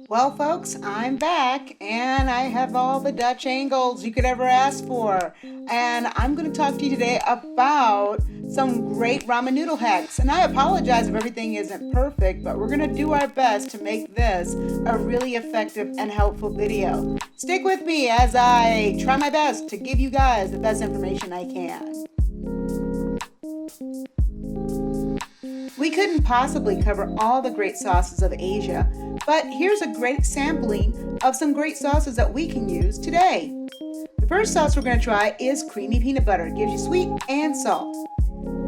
Well, folks, I'm back and I have all the Dutch angles you could ever ask for. And I'm going to talk to you today about some great ramen noodle hacks. And I apologize if everything isn't perfect, but we're going to do our best to make this a really effective and helpful video. Stick with me as I try my best to give you guys the best information I can. We couldn't possibly cover all the great sauces of Asia, but here's a great sampling of some great sauces that we can use today. The first sauce we're going to try is creamy peanut butter. It gives you sweet and salt.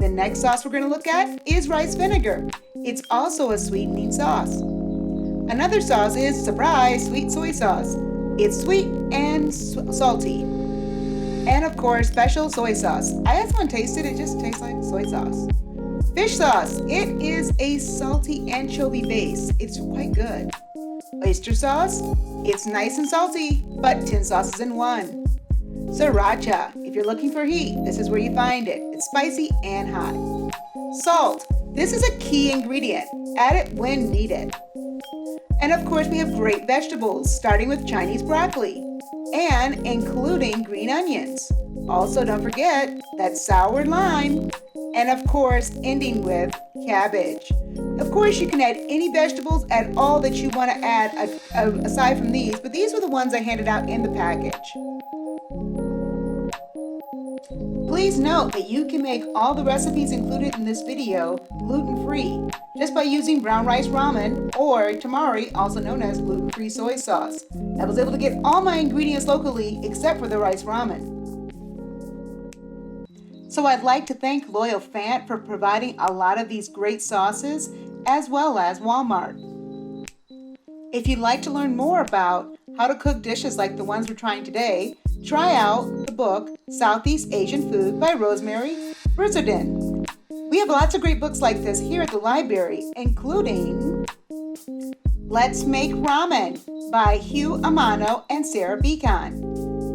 The next sauce we're going to look at is rice vinegar. It's also a sweetening sauce. Another sauce is, surprise, sweet soy sauce. It's sweet and salty. And of course, special soy sauce. I had someone taste it, it just tastes like soy sauce. Fish sauce. It is a salty anchovy base. It's quite good. Oyster sauce. It's nice and salty, but 10 sauces in one. Sriracha. If you're looking for heat, this is where you find it. It's spicy and hot. Salt. This is a key ingredient. Add it when needed. And of course, we have great vegetables, starting with Chinese broccoli and including green onions. Also, don't forget that sour lime. And of course, ending with cabbage. Of course, you can add any vegetables, add all that you want to add aside from these, but these were the ones I handed out in the package. Please note that you can make all the recipes included in this video gluten-free just by using brown rice ramen or tamari, also known as gluten-free soy sauce. I was able to get all my ingredients locally except for the rice ramen. So I'd like to thank Loyal Fant for providing a lot of these great sauces, as well as Walmart. If you'd like to learn more about how to cook dishes like the ones we're trying today, try out the book Southeast Asian Food by Rosemary Brizardin. We have lots of great books like this here at the library, including Let's Make Ramen by Hugh Amano and Sarah Beacon.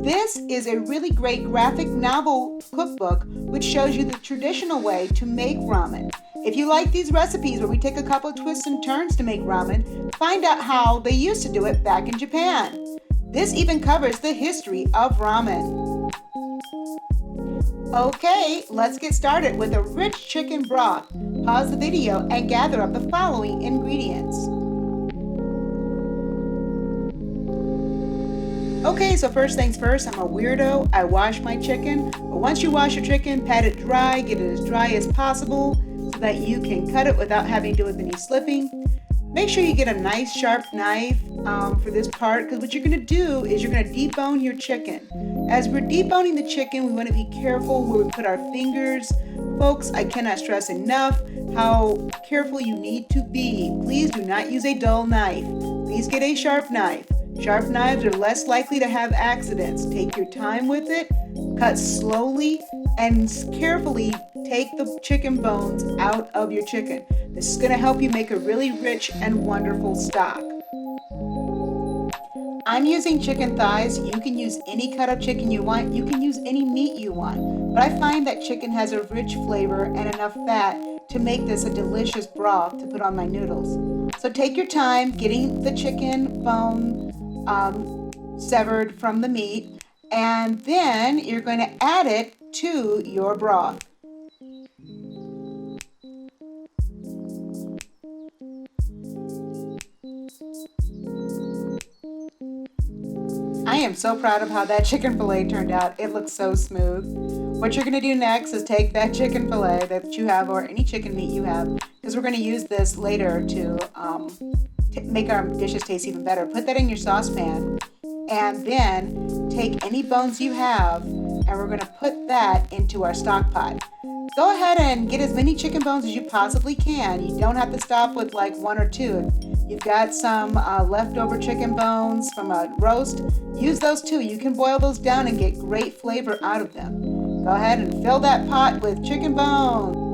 This is a really great graphic novel cookbook which shows you the traditional way to make ramen. If you like these recipes where we take a couple of twists and turns to make ramen, find out how they used to do it back in Japan. This even covers the history of ramen. Okay, let's get started with a rich chicken broth. Pause the video and gather up the following ingredients. Okay, so first things first, I'm a weirdo. I wash my chicken. But once you wash your chicken, pat it dry, get it as dry as possible so that you can cut it without having to do with any slipping. Make sure you get a nice sharp knife for this part, because what you're going to do is you're going to debone your chicken. As we're deboning the chicken, we want to be careful where we put our fingers. Folks, I cannot stress enough how careful you need to be. Please do not use a dull knife. Please get a sharp knife. Sharp knives are less likely to have accidents. Take your time with it, cut slowly, and carefully take the chicken bones out of your chicken. This is going to help you make a really rich and wonderful stock. I'm using chicken thighs. You can use any cut of chicken you want. You can use any meat you want. But I find that chicken has a rich flavor and enough fat to make this a delicious broth to put on my noodles. So take your time getting the chicken bone severed from the meat, and then you're going to add it to your broth. I am so proud of how that chicken fillet turned out. It looks so smooth. What you're going to do next is take that chicken fillet that you have, or any chicken meat you have, because we're going to use this later to make our dishes taste even better. Put that in your saucepan, and then take any bones you have, and we're going to put that into our stock pot. Go ahead and get as many chicken bones as you possibly can. You don't have to stop with like one or two. You've got some leftover chicken bones from a roast. Use those too. You can boil those down and get great flavor out of them. Go ahead and fill that pot with chicken bones.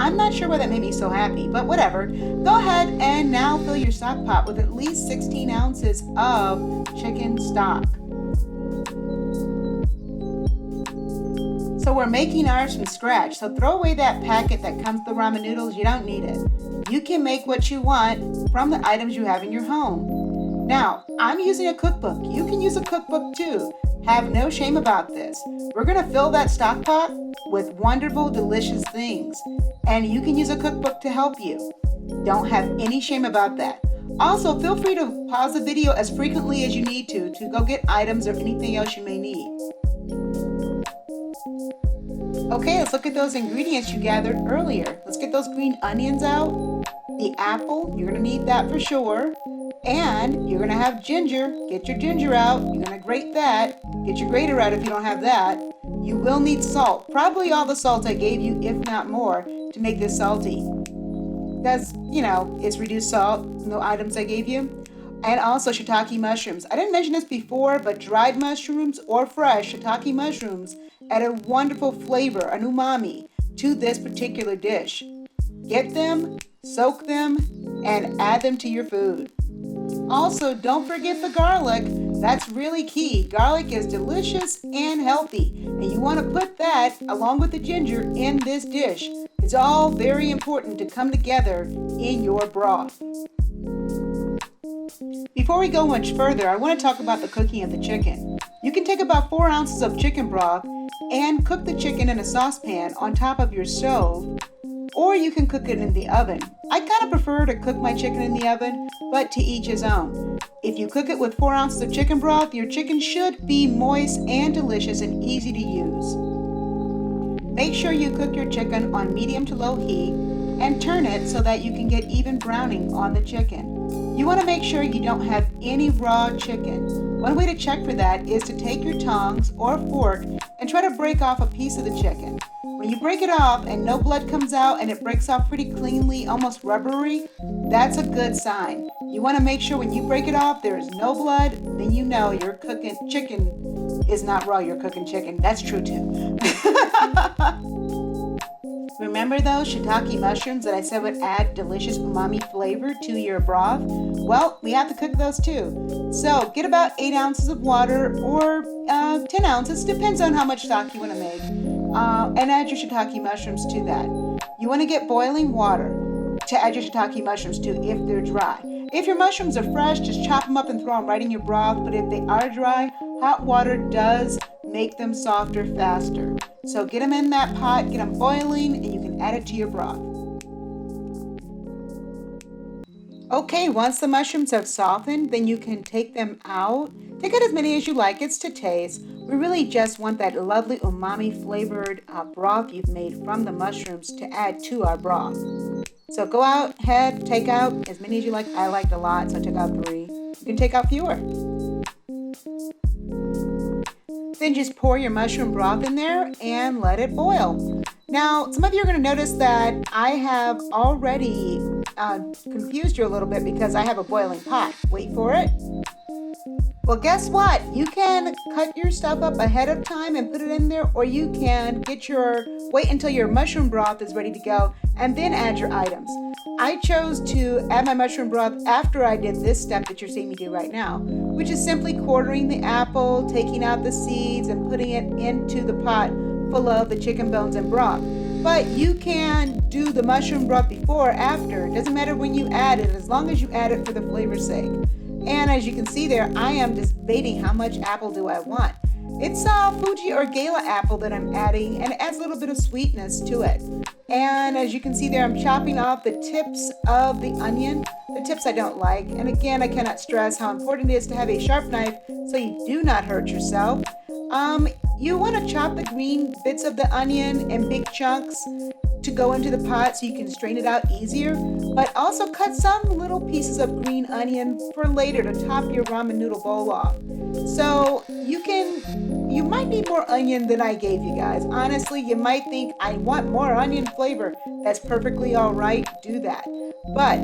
I'm not sure why that made me so happy, but whatever. Go ahead and now fill your stock pot with at least 16 ounces of chicken stock. So we're making ours from scratch. So throw away that packet that comes with the ramen noodles. You don't need it. You can make what you want from the items you have in your home. Now, I'm using a cookbook. You can use a cookbook too. Have no shame about this. We're going to fill that stock pot with wonderful, delicious things. And you can use a cookbook to help you. Don't have any shame about that. Also, feel free to pause the video as frequently as you need to go get items or anything else you may need. Okay, let's look at those ingredients you gathered earlier. Let's get those green onions out. The apple, you're going to need that for sure. And you're going to have ginger. Get your ginger out. You're going to grate that. Get your grater out if you don't have that. You will need salt. Probably all the salt I gave you, if not more, to make this salty. Because, it's reduced salt, the items I gave you. And also shiitake mushrooms. I didn't mention this before, but dried mushrooms or fresh shiitake mushrooms add a wonderful flavor, an umami, to this particular dish. Get them, soak them, and add them to your food. Also, don't forget the garlic. That's really key. Garlic is delicious and healthy, and you want to put that along with the ginger in this dish. It's all very important to come together in your broth. Before we go much further, I want to talk about the cooking of the chicken. You can take about 4 ounces of chicken broth and cook the chicken in a saucepan on top of your stove, or you can cook it in the oven. I kind of prefer to cook my chicken in the oven, but to each his own. If you cook it with 4 ounces of chicken broth, your chicken should be moist and delicious and easy to use. Make sure you cook your chicken on medium to low heat and turn it so that you can get even browning on the chicken. You want to make sure you don't have any raw chicken. One way to check for that is to take your tongs or fork and try to break off a piece of the chicken. When you break it off and no blood comes out and it breaks off pretty cleanly, almost rubbery, that's a good sign. You want to make sure when you break it off there is no blood, then you know you're cooking chicken is not raw, you're cooking chicken. That's true too. Remember those shiitake mushrooms that I said would add delicious umami flavor to your broth? Well, we have to cook those too. So get about 8 ounces of water or 10 ounces, depends on how much stock you want to make, and add your shiitake mushrooms to that. You want to get boiling water to add your shiitake mushrooms to if they're dry. If your mushrooms are fresh, just chop them up and throw them right in your broth, but if they are dry, hot water does make them softer faster. So get them in that pot, get them boiling, and you can add it to your broth. Okay, once the mushrooms have softened, then you can take them out. Take out as many as you like, it's to taste. We really just want that lovely umami flavored broth you've made from the mushrooms to add to our broth. So go ahead, take out as many as you like. I liked a lot, so I took out 3. You can take out fewer. Then just pour your mushroom broth in there and let it boil. Now, some of you are going to notice that I have already confused you a little bit because I have a boiling pot. Wait for it. Well, guess what? You can cut your stuff up ahead of time and put it in there, or you can wait until your mushroom broth is ready to go and then add your items. I chose to add my mushroom broth after I did this step that you're seeing me do right now, which is simply quartering the apple, taking out the seeds, and putting it into the pot full of the chicken bones and broth. But you can do the mushroom broth before or after. It doesn't matter when you add it, as long as you add it for the flavor's sake. And as you can see there, I am debating how much apple do I want. It's Fuji or Gala apple that I'm adding, and it adds a little bit of sweetness to it. And as you can see there, I'm chopping off the tips of the onion. The tips I don't like. And again, I cannot stress how important it is to have a sharp knife so you do not hurt yourself. You want to chop the green bits of the onion in big chunks to go into the pot so you can strain it out easier, but also cut some little pieces of green onion for later to top your ramen noodle bowl off. So you might need more onion than I gave you guys. Honestly, you might think I want more onion flavor. That's perfectly all right. Do that. But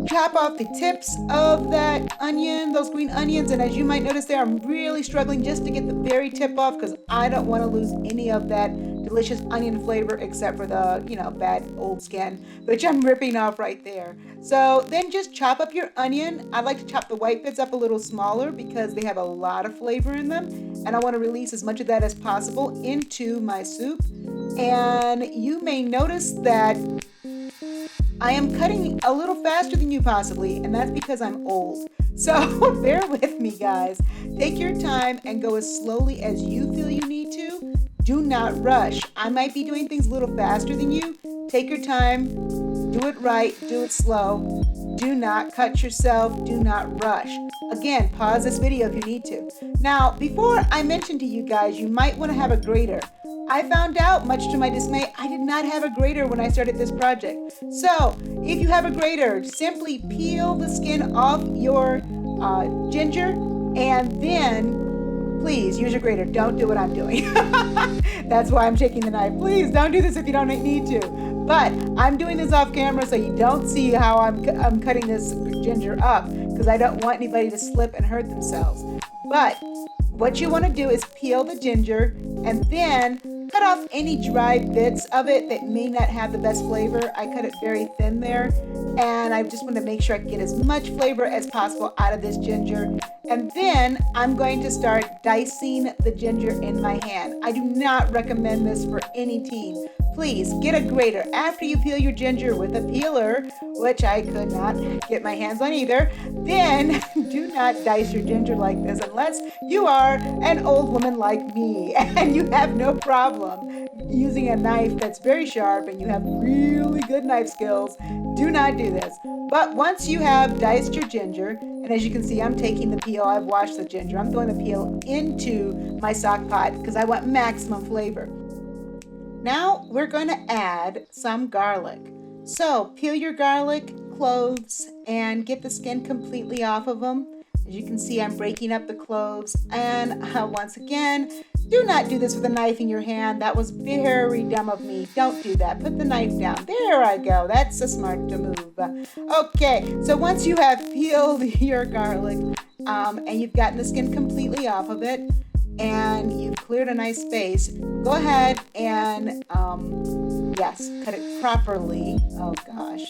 chop off the tips of that onion, those green onions, and as you might notice there, I'm really struggling just to get the very tip off because I don't want to lose any of that delicious onion flavor except for the, bad old skin, which I'm ripping off right there. So then just chop up your onion. I like to chop the white bits up a little smaller because they have a lot of flavor in them, and I want to release as much of that as possible into my soup. And you may notice that I am cutting a little faster than you possibly, and that's because I'm old. So bear with me, guys. Take your time and go as slowly as you feel you need to. Do not rush. I might be doing things a little faster than you. Take your time. Do it right. Do it slow. Do not cut yourself. Do not rush. Again, pause this video if you need to. Now, before I mentioned to you guys, you might want to have a grater. I found out, much to my dismay, I did not have a grater when I started this project. So, if you have a grater, simply peel the skin off your ginger, and then please use your grater. Don't do what I'm doing. That's why I'm shaking the knife. Please don't do this if you don't need to. But I'm doing this off camera so you don't see how I'm cutting this ginger up, because I don't want anybody to slip and hurt themselves. But what you want to do is peel the ginger and then cut off any dry bits of it that may not have the best flavor. I cut it very thin there, and I just want to make sure I get as much flavor as possible out of this ginger. And then I'm going to start dicing the ginger in my hand. I do not recommend this for any teen. Please get a grater after you peel your ginger with a peeler, which I could not get my hands on either. Then do not dice your ginger like this unless you are an old woman like me and you have no problem using a knife that's very sharp and you have really good knife skills. Do not do this. But once you have diced your ginger, and as you can see, I'm taking the peel, I've washed the ginger, I'm throwing the peel into my stock pot because I want maximum flavor. Now we're going to add some garlic. So peel your garlic cloves and get the skin completely off of them. As you can see, I'm breaking up the cloves. And once again, do not do this with a knife in your hand. That was very dumb of me. Don't do that. Put the knife down. There I go. That's a smart move. Okay, so once you have peeled your garlic and you've gotten the skin completely off of it, and you've cleared a nice space, go ahead and cut it properly. Oh gosh.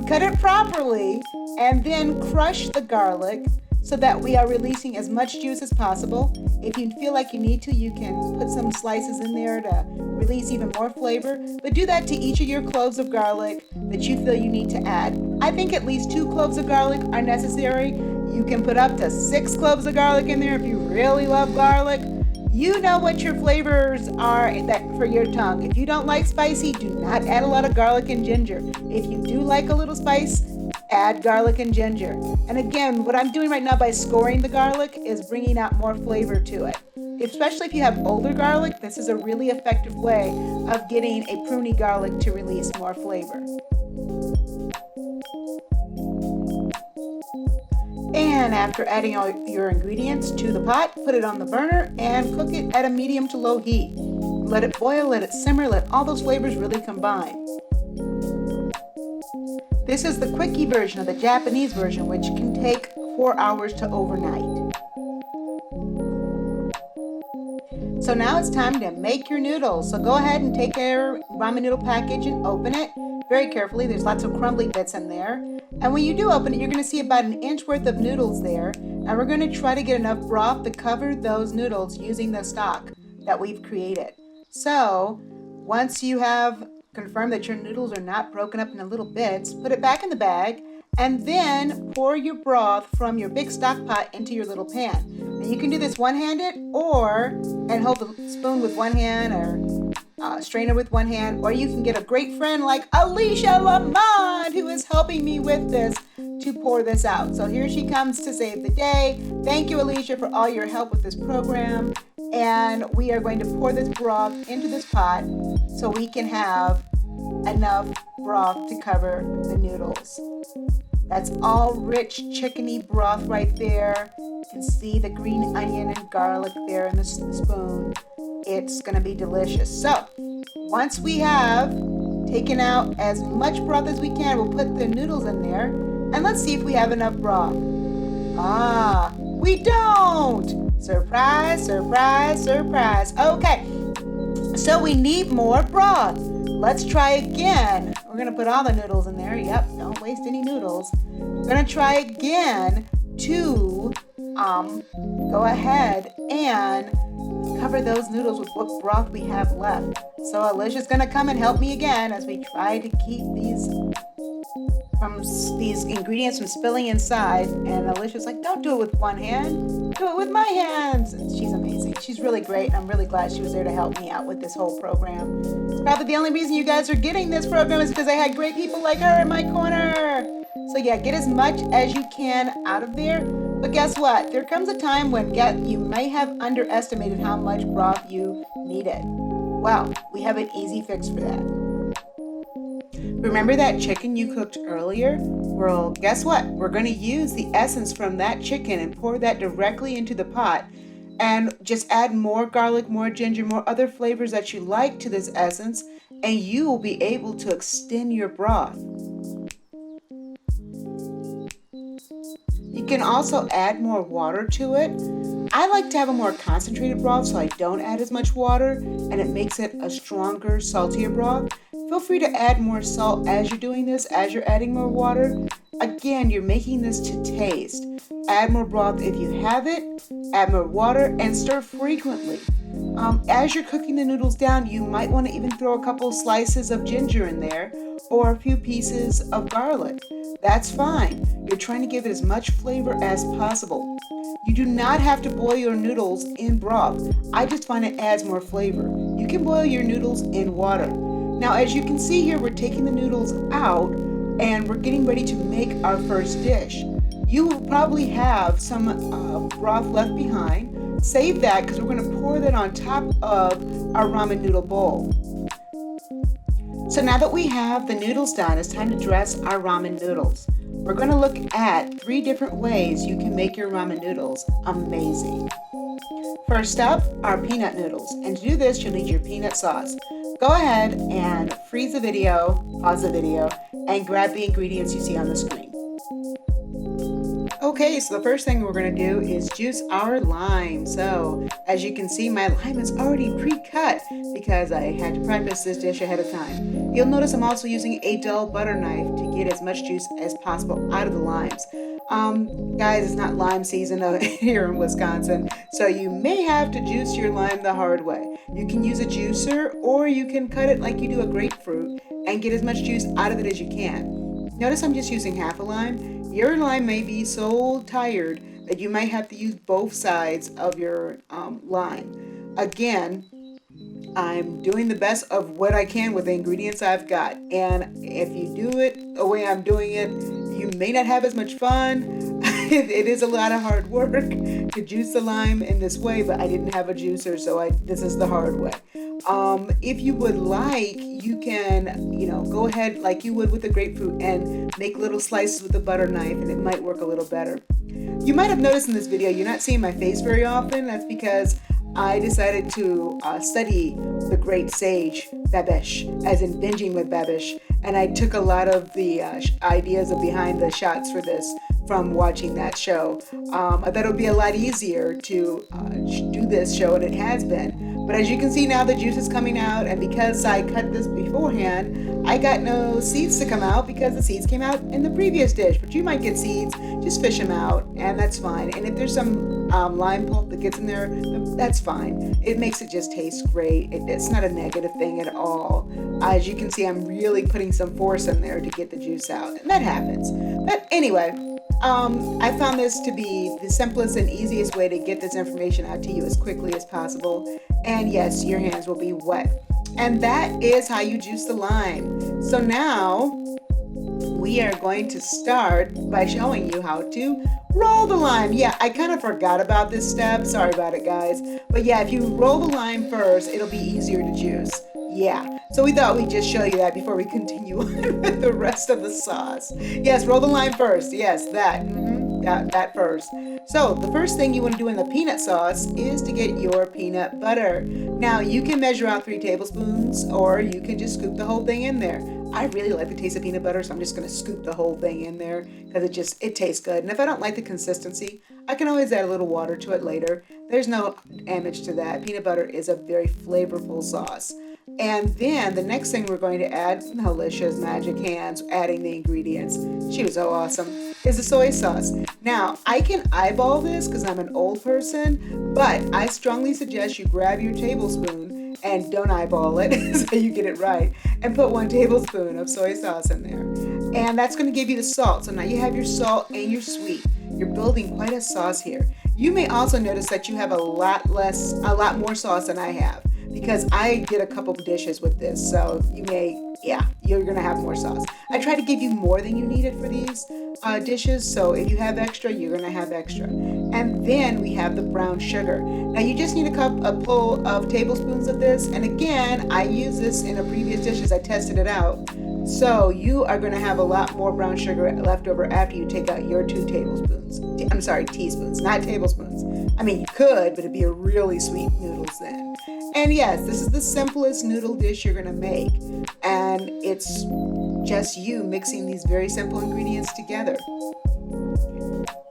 Cut it properly and then crush the garlic so that we are releasing as much juice as possible. If you feel like you need to, you can put some slices in there to release even more flavor, but do that to each of your cloves of garlic that you feel you need to add. I think at least 2 cloves of garlic are necessary. You can put up to 6 cloves of garlic in there if you really love garlic. You know what your flavors are for your tongue. If you don't like spicy, do not add a lot of garlic and ginger. If you do like a little spice, add garlic and ginger. And again, what I'm doing right now by scoring the garlic is bringing out more flavor to it. Especially if you have older garlic, this is a really effective way of getting a pruny garlic to release more flavor. And after adding all your ingredients to the pot, put it on the burner and cook it at a medium to low heat. Let it boil, let it simmer, let all those flavors really combine. This is the quickie version of the Japanese version, which can take 4 hours to overnight. So now it's time to make your noodles. So go ahead and take your ramen noodle package and open it very carefully. There's lots of crumbly bits in there. And when you do open it, you're going to see about 1 inch worth of noodles there. And we're going to try to get enough broth to cover those noodles using the stock that we've created. So once you have confirmed that your noodles are not broken up into little bits, put it back in the bag and then pour your broth from your big stock pot into your little pan. Now you can do this one-handed and hold the spoon with one hand or strainer with one hand, or you can get a great friend like Alicia Lamont who is helping me with this to pour this out. So here she comes to save the day. Thank you, Alicia, for all your help with this program. And we are going to pour this broth into this pot so we can have enough broth to cover the noodles. That's all rich chickeny broth right there. You can see the green onion and garlic there in the spoon. It's going to be delicious. So once we have taken out as much broth as we can, we'll put the noodles in there and let's see if we have enough broth. We don't! Surprise, surprise, surprise. Okay, so we need more broth. Let's try again. We're going to put all the noodles in there. Yep, don't waste any noodles. We're going to try again to go ahead and cover those noodles with what broth we have left. So Alicia's going to come and help me again as we try to keep these from these ingredients from spilling inside. And Alicia's like, don't do it with one hand, do it with my hands. And she's amazing. She's really great. I'm really glad she was there to help me out with this whole program. It's probably the only reason you guys are getting this program is because I had great people like her in my corner. So yeah, get as much as you can out of there. But guess what? There comes a time when you may have underestimated how much broth you needed. Well, we have an easy fix for that. Remember that chicken you cooked earlier? Well, guess what? We're going to use the essence from that chicken and pour that directly into the pot. And just add more garlic, more ginger, more other flavors that you like to this essence, and you will be able to extend your broth. You can also add more water to it. I like to have a more concentrated broth, so I don't add as much water, and it makes it a stronger, saltier broth. Feel free to add more salt as you're doing this, as you're adding more water. Again, you're making this to taste. Add more broth if you have it, add more water, and stir frequently. As you're cooking the noodles down, you might want to even throw a couple slices of ginger in there or a few pieces of garlic. That's fine. You're trying to give it as much flavor as possible. You do not have to boil your noodles in broth. I just find it adds more flavor. You can boil your noodles in water. Now, as you can see here, we're taking the noodles out and we're getting ready to make our first dish. You will probably have some broth left behind. Save that because we're going to pour that on top of our ramen noodle bowl. So now that we have the noodles done, it's time to dress our ramen noodles. We're going to look at 3 different ways you can make your ramen noodles amazing. First up, our peanut noodles. And to do this, you'll need your peanut sauce. Go ahead and freeze the video, pause the video, and grab the ingredients you see on the screen. Okay, so the first thing we're going to do is juice our lime. So as you can see, my lime is already pre-cut because I had to practice this dish ahead of time. You'll notice I'm also using a dull butter knife to get as much juice as possible out of the limes. Guys, it's not lime season here in Wisconsin, so you may have to juice your lime the hard way. You can use a juicer or you can cut it like you do a grapefruit and get as much juice out of it as you can. Notice I'm just using half a lime. Your lime may be so tired that you might have to use both sides of your lime. Again, I'm doing the best of what I can with the ingredients I've got. And if you do it the way I'm doing it, you may not have as much fun. It is a lot of hard work to juice the lime in this way, but I didn't have a juicer, so this is the hard way. If you would like, you can, go ahead like you would with the grapefruit and make little slices with the butter knife, and it might work a little better. You might have noticed in this video, you're not seeing my face very often. That's because I decided to study the great sage Babish, as in binging with Babish, and I took a lot of the ideas of behind the shots for this from watching that show. I thought it would be a lot easier to do this show, and it has been. But as you can see now, the juice is coming out, and because I cut this beforehand, I got no seeds to come out because the seeds came out in the previous dish. But you might get seeds, just fish them out, and that's fine. And if there's some lime pulp that gets in there, that's fine. It makes it just taste great. It's not a negative thing at all. As you can see, I'm really putting some force in there to get the juice out, and that happens. But anyway, I found this to be the simplest and easiest way to get this information out to you as quickly as possible. And yes, your hands will be wet. And that is how you juice the lime. So now we are going to start by showing you how to roll the lime. Yeah, I kind of forgot about this step. Sorry about it, guys. But yeah, if you roll the lime first, it'll be easier to juice. Yeah, so we thought we'd just show you that before we continue on with the rest of the sauce. Yes, roll the lime first. Yes, that first. So the first thing you want to do in the peanut sauce is to get your peanut butter. Now you can measure out 3 tablespoons, or you can just scoop the whole thing in there. I really like the taste of peanut butter, so I'm just going to scoop the whole thing in there because it tastes good. And if I don't like the consistency, I can always add a little water to it later. There's no damage to that. Peanut butter is a very flavorful sauce. And then the next thing we're going to add, Alicia's magic hands adding the ingredients, she was so awesome, is the soy sauce. Now, I can eyeball this because I'm an old person, but I strongly suggest you grab your tablespoon and don't eyeball it so you get it right. And put 1 tablespoon of soy sauce in there. And that's going to give you the salt. So now you have your salt and your sweet. You're building quite a sauce here. You may also notice that you have a lot more sauce than I have, because I did a couple of dishes with this. So you're going to have more sauce. I try to give you more than you needed for these dishes. So if you have extra, you're going to have extra. And then we have the brown sugar. Now you just need a full of tablespoons of this. And again, I used this in a previous dishes. I tested it out. So you are going to have a lot more brown sugar left over after you take out your 2 tablespoons. I'm sorry, teaspoons, not tablespoons. I mean, you could, but it'd be a really sweet noodles then. And yes, this is the simplest noodle dish you're going to make. And it's just you mixing these very simple ingredients together.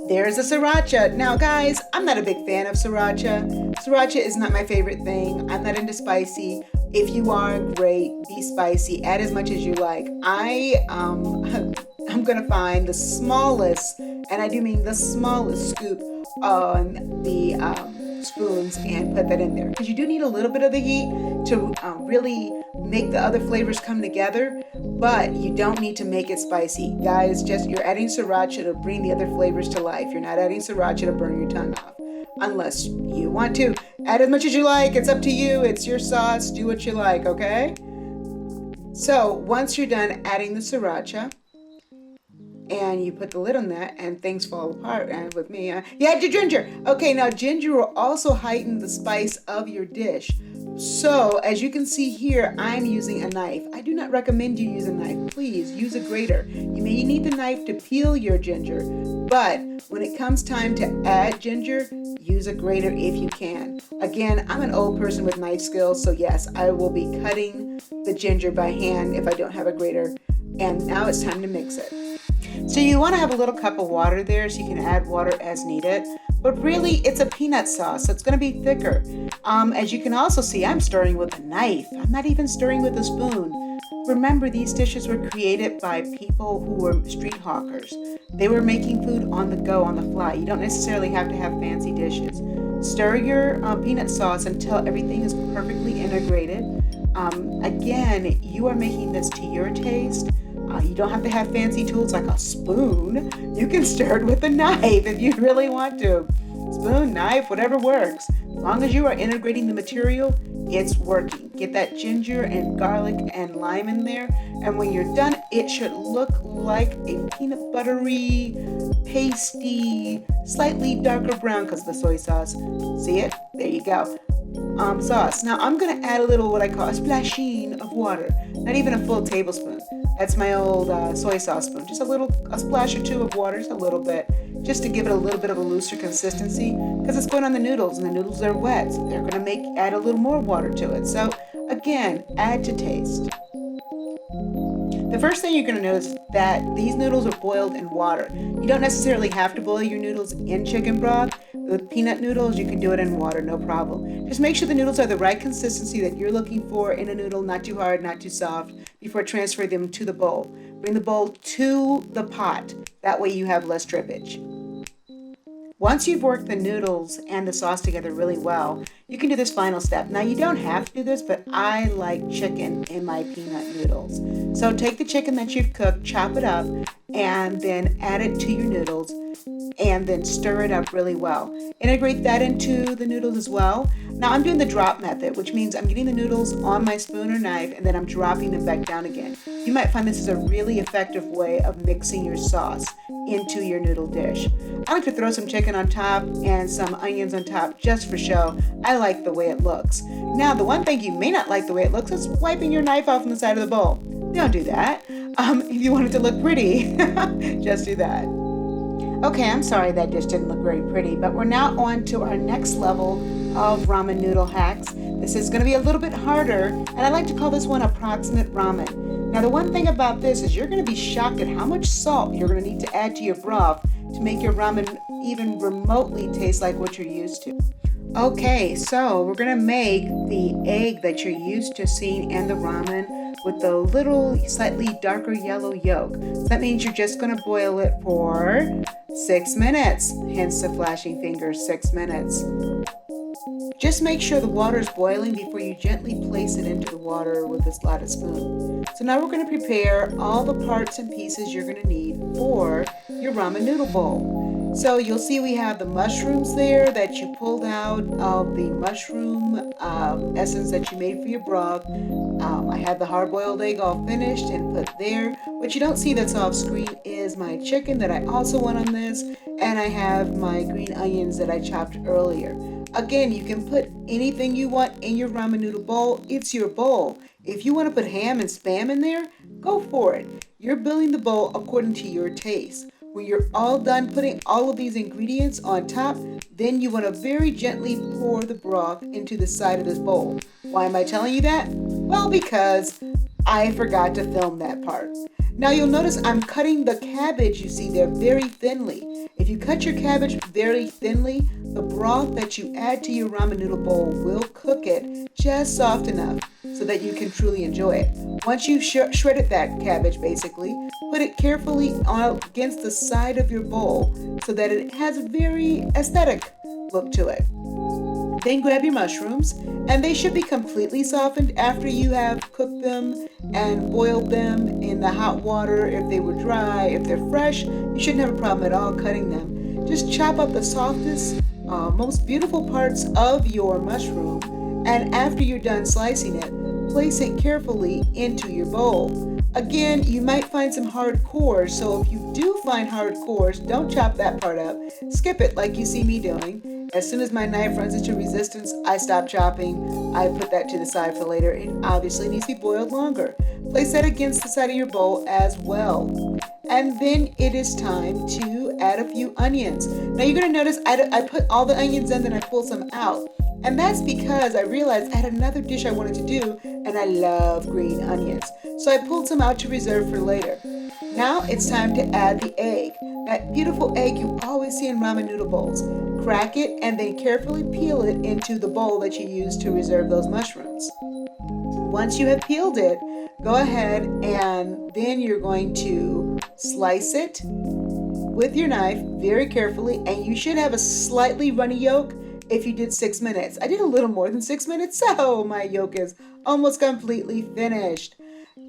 There's the sriracha. Now, guys, I'm not a big fan of sriracha. Sriracha is not my favorite thing. I'm not into spicy. If you are, great, be spicy. Add as much as you like. I'm going to find the smallest, and I do mean the smallest scoop on the spoons and put that in there. Because you do need a little bit of the heat to really make the other flavors come together, but you don't need to make it spicy. Guys, you're adding sriracha to bring the other flavors to life. You're not adding sriracha to burn your tongue off. Unless you want to. Add as much as you like. It's up to you. It's your sauce. Do what you like, okay? So once you're done adding the sriracha, and you put the lid on that, and things fall apart. And with me, you add your ginger. Okay, now ginger will also heighten the spice of your dish. So as you can see here, I'm using a knife. I do not recommend you use a knife. Please use a grater. You may need the knife to peel your ginger, but when it comes time to add ginger, use a grater if you can. Again, I'm an old person with knife skills, so yes, I will be cutting the ginger by hand if I don't have a grater. And now it's time to mix it. So you want to have a little cup of water there so you can add water as needed. But really, it's a peanut sauce, so it's going to be thicker. As you can also see, I'm stirring with a knife. I'm not even stirring with a spoon. Remember, these dishes were created by people who were street hawkers. They were making food on the go, on the fly. You don't necessarily have to have fancy dishes. Stir your peanut sauce until everything is perfectly integrated. Again, you are making this to your taste. You don't have to have fancy tools like a spoon. You can stir it with a knife if you really want to. Spoon, knife, whatever works. As long as you are integrating the material, it's working. Get that ginger and garlic and lime in there. And when you're done, it should look like a peanut buttery, pasty, slightly darker brown because of the soy sauce. See it? There you go. Sauce. Now I'm going to add a little what I call a splashing of water. Not even a full tablespoon. That's my old soy sauce spoon. Just a splash or 2 of water, just a little bit, just to give it a little bit of a looser consistency, because it's going on the noodles, and the noodles are wet, so they're going to add a little more water to it. So again, add to taste. The first thing you're going to notice is that these noodles are boiled in water. You don't necessarily have to boil your noodles in chicken broth. With peanut noodles, you can do it in water, no problem. Just make sure the noodles are the right consistency that you're looking for in a noodle, not too hard, not too soft, before transferring them to the bowl. Bring the bowl to the pot. That way you have less drippage. Once you've worked the noodles and the sauce together really well, you can do this final step. Now, you don't have to do this, but I like chicken in my peanut noodles. So take the chicken that you've cooked, chop it up, and then add it to your noodles, and then stir it up really well. Integrate that into the noodles as well. Now, I'm doing the drop method, which means I'm getting the noodles on my spoon or knife, and then I'm dropping them back down again. You might find this is a really effective way of mixing your sauce into your noodle dish. I like to throw some chicken on top and some onions on top just for show. I like the way it looks. Now, the one thing you may not like the way it looks is wiping your knife off on the side of the bowl. Don't do that. If you want it to look pretty, just do that. Okay, I'm sorry that dish didn't look very pretty, but we're now on to our next level of ramen noodle hacks. This is going to be a little bit harder, and I like to call this one Approximate Ramen. Now, the one thing about this is you're going to be shocked at how much salt you're going to need to add to your broth to make your ramen even remotely taste like what you're used to. Okay, so we're going to make the egg that you're used to seeing in the ramen with the little slightly darker yellow yolk. So that means you're just going to boil it for 6 minutes, hence the flashing fingers, 6 minutes. Just make sure the water is boiling before you gently place it into the water with a slotted spoon. So now we're going to prepare all the parts and pieces you're going to need for your ramen noodle bowl. So you'll see we have the mushrooms there that you pulled out of the mushroom essence that you made for your broth. I had the hard-boiled egg all finished and put there. What you don't see that's off screen is my chicken that I also want on this, and I have my green onions that I chopped earlier. Again, you can put anything you want in your ramen noodle bowl. It's your bowl. If you want to put ham and spam in there, go for it. You're building the bowl according to your taste. When you're all done putting all of these ingredients on top, then you want to very gently pour the broth into the side of this bowl. Why am I telling you that? Well, because I forgot to film that part. Now you'll notice I'm cutting the cabbage you see there very thinly. If you cut your cabbage very thinly, the broth that you add to your ramen noodle bowl will cook it just soft enough so that you can truly enjoy it. Once you've shredded that cabbage, basically, put it carefully against the side of your bowl so that it has a very aesthetic look to it. Then grab your mushrooms, and they should be completely softened after you have cooked them and boiled them in the hot water. If they were dry, if they're fresh, you shouldn't have a problem at all cutting them. Just chop up the softest, most beautiful parts of your mushroom, and after you're done slicing it, place it carefully into your bowl. Again, you might find some hard cores, so if you do find hard cores, don't chop that part up. Skip it like you see me doing. As soon as my knife runs into resistance, I stop chopping. I put that to the side for later. It obviously needs to be boiled longer. Place that against the side of your bowl as well. And then it is time to add a few onions. Now you're going to notice I put all the onions in, then I pulled some out. And that's because I realized I had another dish I wanted to do, and I love green onions. So I pulled some out to reserve for later. Now it's time to add the egg. That beautiful egg you always see in ramen noodle bowls. Crack it and then carefully peel it into the bowl that you used to reserve those mushrooms. Once you have peeled it, go ahead and then you're going to slice it with your knife very carefully, and you should have a slightly runny yolk if you did 6 minutes. I did a little more than 6 minutes, so my yolk is almost completely finished.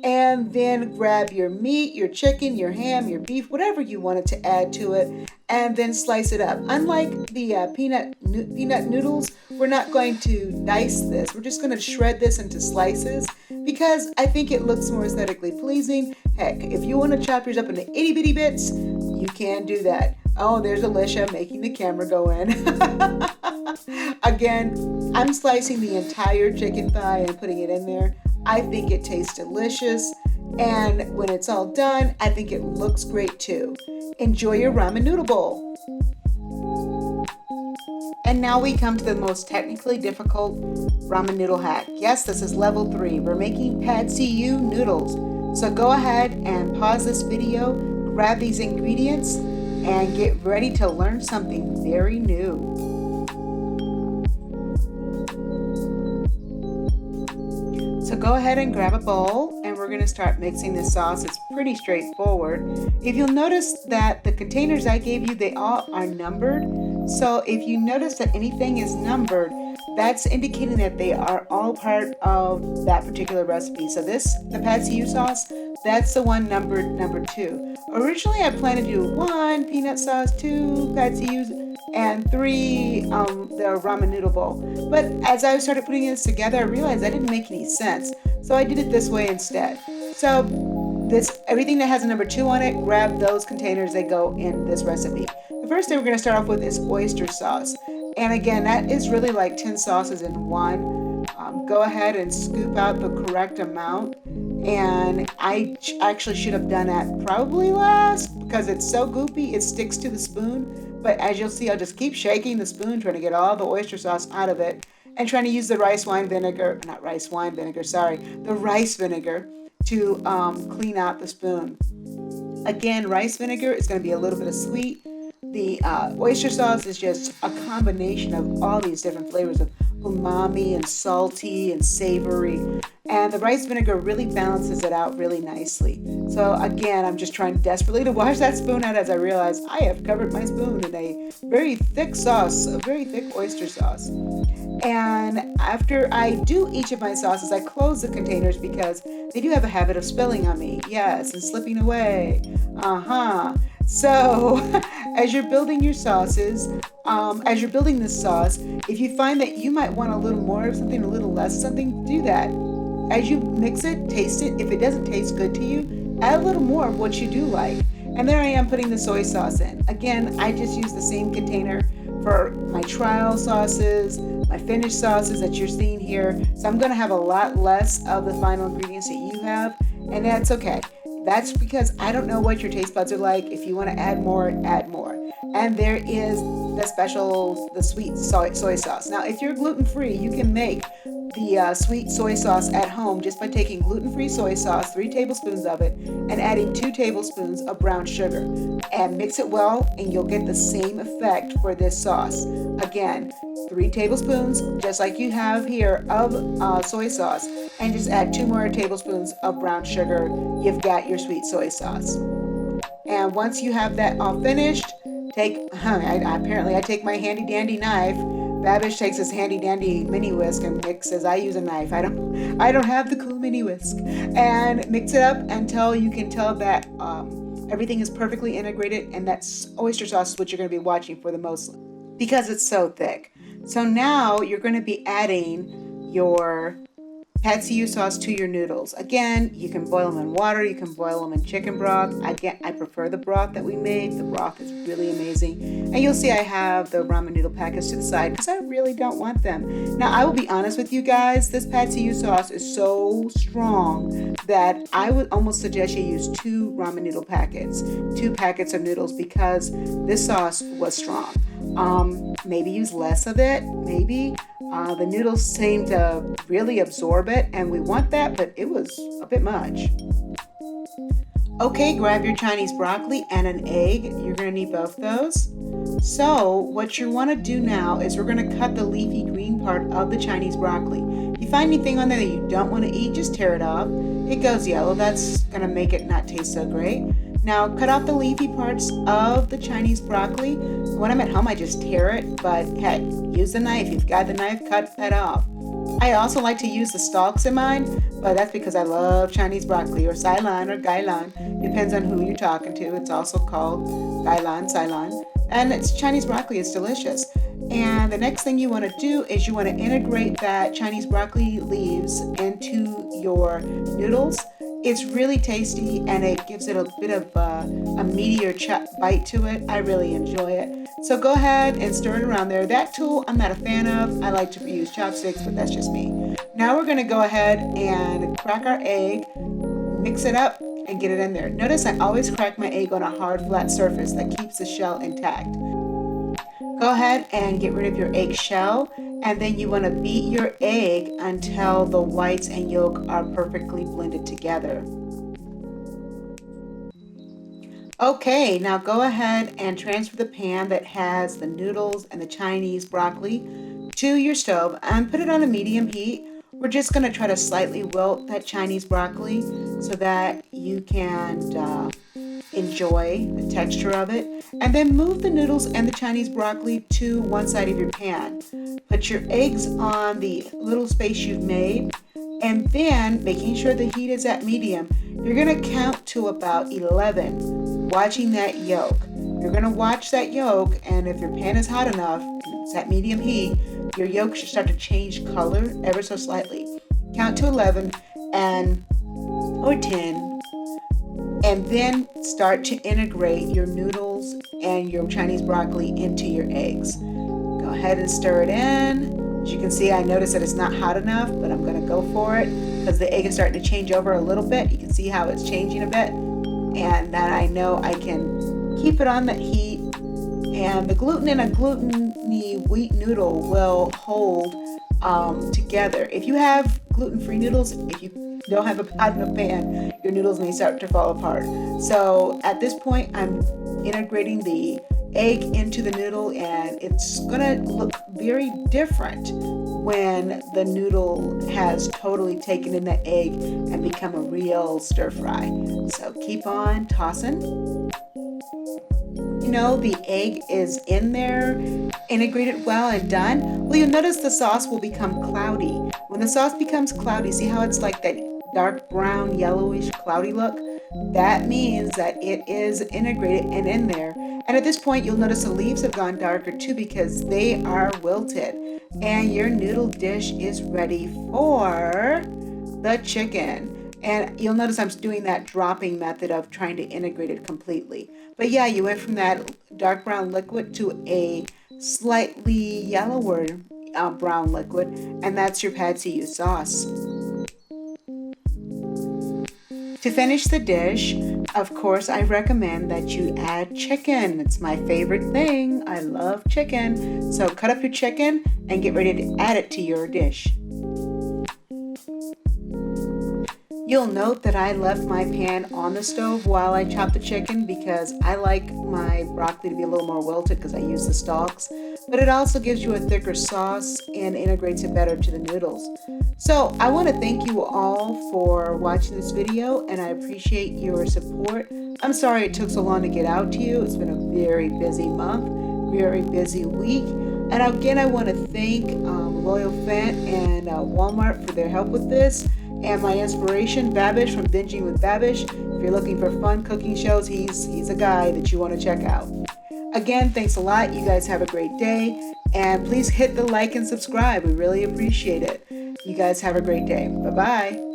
And then grab your meat, your chicken, your ham, your beef, whatever you wanted to add to it, and then slice it up. Unlike the peanut noodles, we're not going to dice this. We're just going to shred this into slices because I think it looks more aesthetically pleasing. Heck, if you want to chop yours up into itty bitty bits, you can do that. Oh, there's Alicia making the camera go in. Again, I'm slicing the entire chicken thigh and putting it in there. I think it tastes delicious, and when it's all done, I think it looks great too. Enjoy your ramen noodle bowl. And now we come to the most technically difficult ramen noodle hack. Yes, this is level 3. We're making pad see ew noodles. So go ahead and pause this video, grab these ingredients, and get ready to learn something very new. So go ahead and grab a bowl, and we're going to start mixing this sauce. It's pretty straightforward. If you'll notice that the containers I gave you, they all are numbered. So if you notice that anything is numbered, that's indicating that they are all part of that particular recipe. So the pad see ew sauce, that's the one numbered number 2. Originally, I planned to do 1 peanut sauce, 2 pad see ews, and 3 the ramen noodle bowl. But as I started putting this together, I realized that didn't make any sense. So I did it this way instead. So everything that has a number 2 on it, grab those containers that go in this recipe. The first thing we're going to start off with is oyster sauce. And again, that is really like 10 sauces in one. Go ahead and scoop out the correct amount. And I actually should have done that probably last because it's so goopy, it sticks to the spoon. But as you'll see, I'll just keep shaking the spoon, trying to get all the oyster sauce out of it, and trying to use the rice vinegar to clean out the spoon. Again, rice vinegar is going to be a little bit of sweet. The oyster sauce is just a combination of all these different flavors of umami and salty and savory. And the rice vinegar really balances it out really nicely. So again, I'm just trying desperately to wash that spoon out as I realize I have covered my spoon in a very thick sauce, a very thick oyster sauce. And after I do each of my sauces, I close the containers because they do have a habit of spilling on me. Yes, and slipping away. So, as you're building your sauces, as you're building this sauce, if you find that you might want a little more of something, a little less of something, do that. As you mix it, taste it. If it doesn't taste good to you, add a little more of what you do like. And there I am putting the soy sauce in. Again, I just use the same container for my trial sauces, my finished sauces that you're seeing here. So I'm going to have a lot less of the final ingredients that you have, and that's okay. That's because I don't know what your taste buds are like. If you want to add more, add more. And there is the sweet soy sauce. Now, if you're gluten-free, you can make the sweet soy sauce at home just by taking gluten-free soy sauce, 3 tablespoons of it, and adding 2 tablespoons of brown sugar. And mix it well, and you'll get the same effect for this sauce. Again, 3 tablespoons, just like you have here, of soy sauce, and just add 2 more tablespoons of brown sugar. You've got your sweet soy sauce. And once you have that all finished, I take my handy dandy knife. Babish takes his handy dandy mini whisk and mixes. I use a knife. I don't have the cool mini whisk. And mix it up until you can tell that everything is perfectly integrated, and that oyster sauce is what you're going to be watching for the most because it's so thick. So now you're going to be adding your pad see ew sauce to your noodles. Again, you can boil them in water, you can boil them in chicken broth. Again, I prefer the broth that we made. The broth is really amazing. And you'll see I have the ramen noodle packets to the side because I really don't want them. Now, I will be honest with you guys, this pad see ew sauce is so strong that I would almost suggest you use 2 ramen noodle packets, 2 packets of noodles, because this sauce was strong. Maybe use less of it, maybe. The noodles seem to really absorb it, and we want that, but it was a bit much. Okay, grab your Chinese broccoli and an egg. You're going to need both those. So what you want to do now is we're going to cut the leafy green part of the Chinese broccoli. If you find anything on there that you don't want to eat, just tear it off. It goes yellow. That's going to make it not taste so great. Now, cut off the leafy parts of the Chinese broccoli. When I'm at home, I just tear it, but hey, use the knife. You've got the knife, cut that off. I also like to use the stalks in mine, but that's because I love Chinese broccoli, or Ceylan or Gailan. Depends on who you're talking to. It's also called Gailan, Ceylan. And it's Chinese broccoli. It's delicious. And the next thing you want to do is you want to integrate that Chinese broccoli leaves into your noodles. It's really tasty, and it gives it a bit of a meatier bite to it. I really enjoy it. So go ahead and stir it around there. That tool I'm not a fan of. I like to use chopsticks, but that's just me. Now we're going to go ahead and crack our egg, mix it up, and get it in there. Notice I always crack my egg on a hard, flat surface that keeps the shell intact. Go ahead and get rid of your egg shell, and then you want to beat your egg until the whites and yolk are perfectly blended together. Okay, now go ahead and transfer the pan that has the noodles and the Chinese broccoli to your stove and put it on a medium heat. We're just going to try to slightly wilt that Chinese broccoli so that you can enjoy the texture of it. And then move the noodles and the Chinese broccoli to one side of your pan. Put your eggs on the little space you've made, and then making sure the heat is at medium, you're going to count to about 11, watching that yolk. You're going to watch that yolk, and if your pan is hot enough, and it's at medium heat, your yolk should start to change color ever so slightly. Count to 11 or 10, and then start to integrate your noodles and your Chinese broccoli into your eggs. Go ahead and stir it in. As you can see, I noticed that it's not hot enough, but I'm going to go for it because the egg is starting to change over a little bit. You can see how it's changing a bit, and then I know I can keep it on that heat. And the gluten in a gluten-y wheat noodle will hold together. If you have gluten-free noodles, if you don't have a hot enough pan, your noodles may start to fall apart. So at this point, I'm integrating the egg into the noodle, and it's gonna look very different when the noodle has totally taken in the egg and become a real stir fry. So keep on tossing you know the egg is in there, integrated well and done, well, you'll notice the sauce will become cloudy. When the sauce becomes cloudy, see how it's like that dark brown, yellowish, cloudy look? That means that it is integrated and in there. And at this point, you'll notice the leaves have gone darker too because they are wilted. And your noodle dish is ready for the chicken. And you'll notice I'm doing that dropping method of trying to integrate it completely. But yeah, you went from that dark brown liquid to a slightly yellower brown liquid, and that's your pad see ew sauce. To finish the dish, of course, I recommend that you add chicken. It's my favorite thing. I love chicken. So cut up your chicken and get ready to add it to your dish. You'll note that I left my pan on the stove while I chop the chicken because I like my broccoli to be a little more wilted because I use the stalks, but it also gives you a thicker sauce and integrates it better to the noodles. So I want to thank you all for watching this video, and I appreciate your support. I'm sorry it took so long to get out to you. It's been a very busy month, very busy week. And again, I want to thank Loyal Fent and Walmart for their help with this. And my inspiration, Babish from Binging with Babish. If you're looking for fun cooking shows, he's a guy that you want to check out. Again, thanks a lot. You guys have a great day. And please hit the like and subscribe. We really appreciate it. You guys have a great day. Bye-bye.